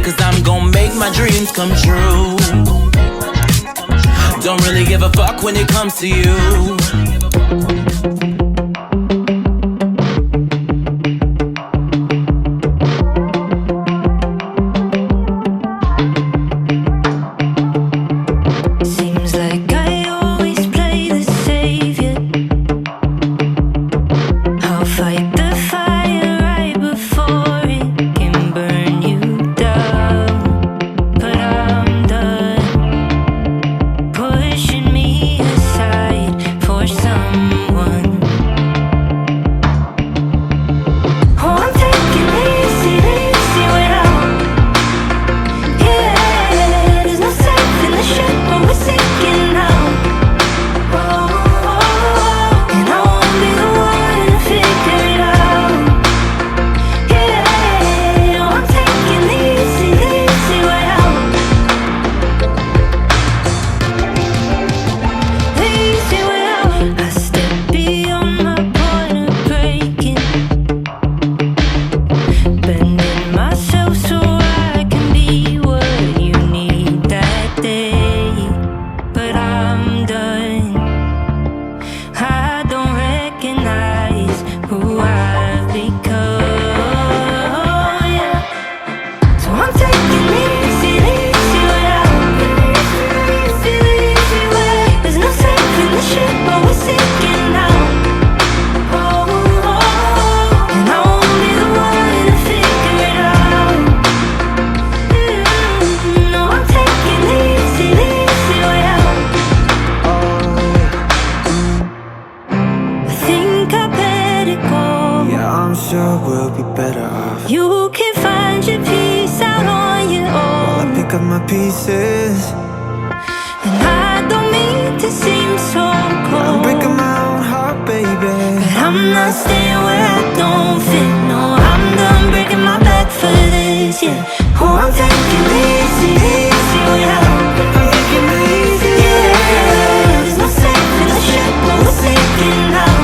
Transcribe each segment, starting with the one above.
cause I'm gon' make my dreams come true. Don't really give a fuck when it comes to you. Sure we'll be better off. You can find your peace out on your own while I pick up my pieces. And I don't mean to seem so cold, I'm breaking my own heart, baby, but I'm not staying where I don't fit. No, I'm done breaking my back for this, yeah. Oh, I'm taking the easy, easy way out. I'm taking the easy, yeah. There's no safe in the ship, but we're sinking now.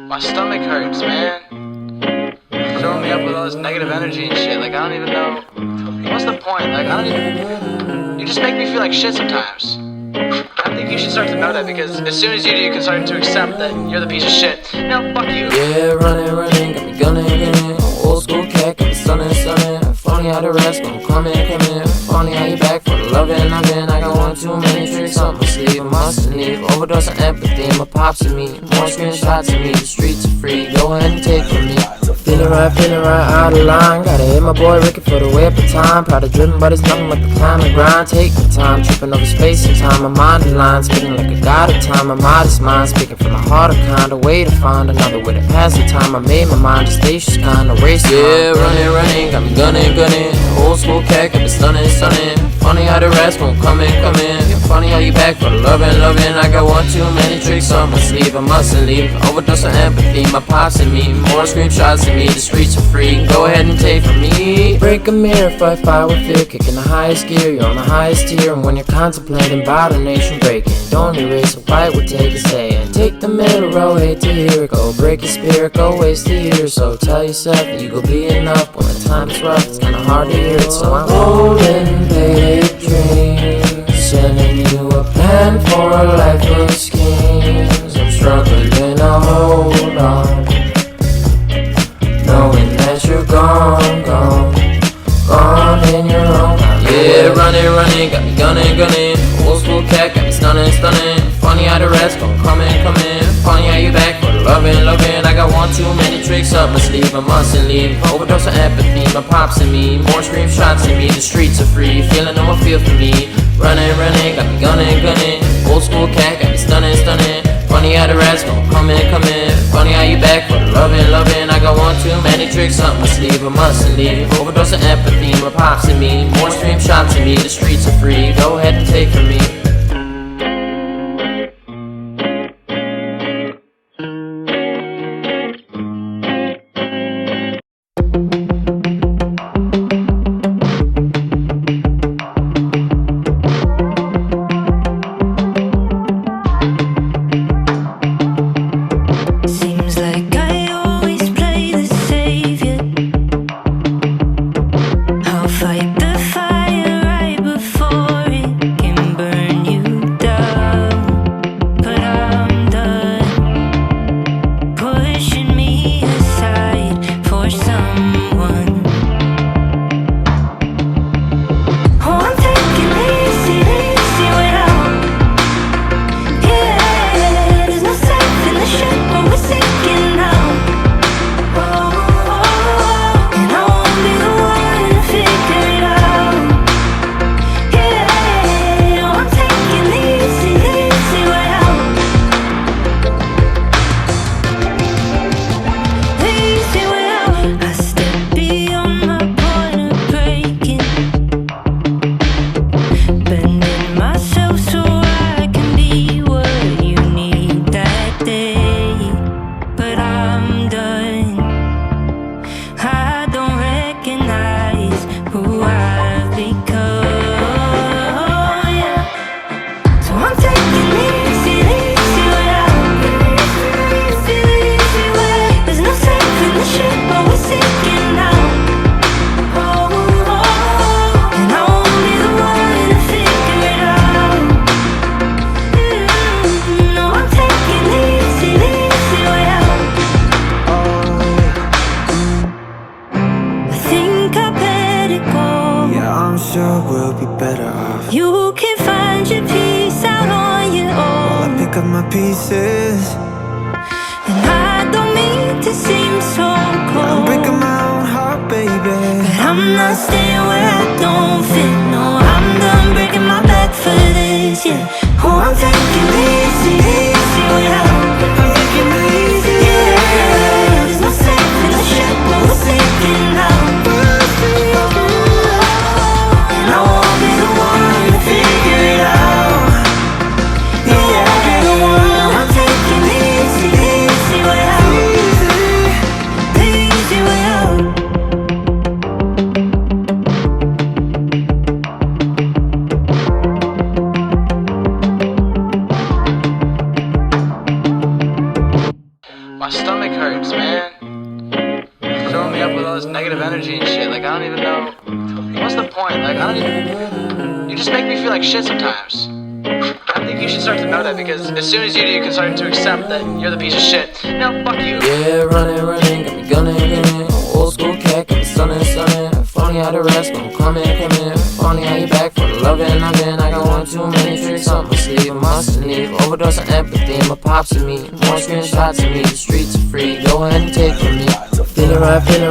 My stomach hurts, man. Filling me up with all this negative energy and shit. Like, I don't even know. What's the point? Like, I don't even. You just make me feel like shit sometimes. I think you should start to know that, because as soon as you do, you can start to accept that you're the piece of shit. No, fuck you. Yeah, running, got me gunning. Old school cat, got me stunning. Funny how the rest gon' come in. Funny how you back for the loving. I got one too many tricks up my sleeve. I mustn't leave. Overdose on empathy, my pops and me. More screenshots of me, the streets are free. Go ahead and take from me. Feeling right, out of line. Gotta hit my boy Ricky for the way up the time. Proud of driven, but it's nothing but the climb and grind. Take my time, tripping over space and time. My mind in line, spitting like a god of time. My modest mind, speaking from the heart of kind. A way to find another way to pass the time. I made my mind a spacious kind of race. Yeah, running, got me gunning. Old school cat, got me stunning. Funny how the rest gon' come in. Funny how you back for the loving. I got one too many tricks on my sleeve. I mustn't leave. Overdose on empathy, my pops and me. More screenshots of me, the streets are free. Go ahead and take from me. Break a mirror, fight fire with fear. Kicking the highest gear, you're on the highest tier. And when you're contemplating about a nation breaking, don't erase a fight will take a stay. And take the middle road, hate to hear it. Go break your spirit, go waste a year. So tell yourself that you gon' be enough. When the time is rough, it's kinda hard to hear it. So I'm holding big dreams, sending you a plan for a life of schemes. I'm struggling to hold on, knowing that you're gone in your own time. Yeah, running, got me gunning. Old school cat, got me stunning. Funny how the rest gon' come in. Funny how you back for the loving. I got one too many tricks up my sleeve. I mustn't leave. Overdose on empathy, my pops and me. More screenshots of me, the streets are free. Feeling no one feel for me. Running, got me gunning. Old school cat, got me stunning. Funny how the rest gon' come in. Funny how you back for the loving. I got one too many tricks up my sleeve. I mustn't leave. Overdose on empathy, my pops and me. More screenshots of me, the streets are free. Go ahead and take from me. pick up my pieces. And I don't mean to seem so I'm cold, breaking my own heart, baby. but I'm not staying where I don't fit. No, I'm done breaking my back for this, yeah. Oh, I'm taking it easy way out. I'm taking it easy. Yeah, there's no safe in the ship, but we're sinking now. And I won't be the one to figure it out. Yeah, I'm taking the easy way out. The easy way out. My stomach hurts, man. Filling me up with all this negative energy and shit. Like, I don't even know. What's the point? Like, I don't even. You just make me feel like shit sometimes. I think you should start to know that, because as soon as you do, you can start to accept that you're the piece of shit. No, fuck you. Yeah, running, got me gunning. Old school cat, got me stunning. Funny how the rest gon' come in. Funny how you back for the loving. I got one too many tricks up my sleeve. I mustn't leave. Overdose of empathy, my pops and me. More screenshots of me, the streets are free. Go ahead and take from me. Feeling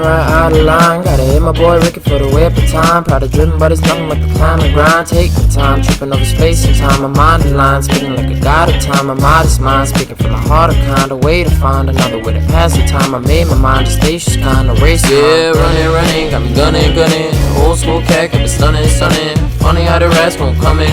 right, out of line. Gotta hit my boy Ricky for the way up the time. Proud of driven, but it's nothing like the climb and grind. Take the time, tripping over space and time. My mind in line, speaking like a god of time. My modest mind, speaking from the heart of kind. A way to find another way to pass the time. I made my mind a spacious kind of race. Yeah, running, got me gunning. Old school cat, got me stunning. Funny how the rest gon' come in.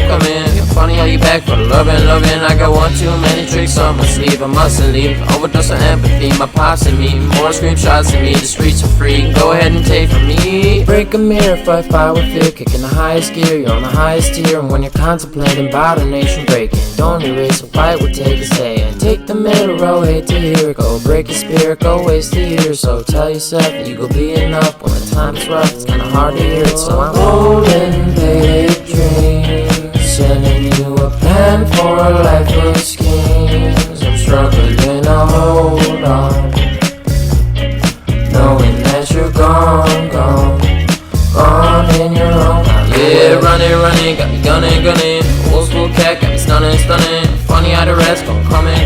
Funny how you back for the loving. I got one too many tricks on my sleeve. I mustn't leave. Overdose of empathy, my pops and me. More screenshots of me, the streets are free. Go ahead and take from me. Break a mirror, fight fire with fear. Kicking the highest gear, you're on the highest tier. And when you're contemplating about a nation breaking, don't erase a fight will take a stay. And take the middle road, hate to hear it. Go break your spirit, go waste a year. So tell yourself that you gon' be enough. When the time's rough, it's kinda hard to hear it. So I'm holding big dreams, sending you a plan for a life of schemes. I'm struggling to hold on, knowing that you're gone in your own time. Yeah, running, got me gunning. Old school cat, got me stunning. Funny how the rest gon' come in.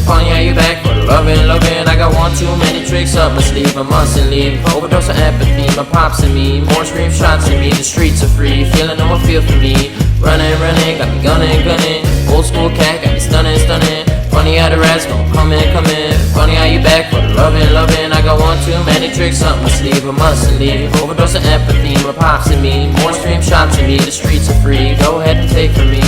Funny how you back for the loving. I got one too many tricks up my sleeve. I mustn't leave. Overdose of empathy, my pops and me. More screenshots of me, the streets are free. Feeling no one feel for me. Running, got me gunning. Old school cat, got me stunning. Funny how the rest gon' come in. Funny how you back for the loving. I got one too many tricks up my sleeve. I mustn't leave. Overdose of empathy, my pops and me. More screenshots of me, the streets are free. Go ahead and take from me.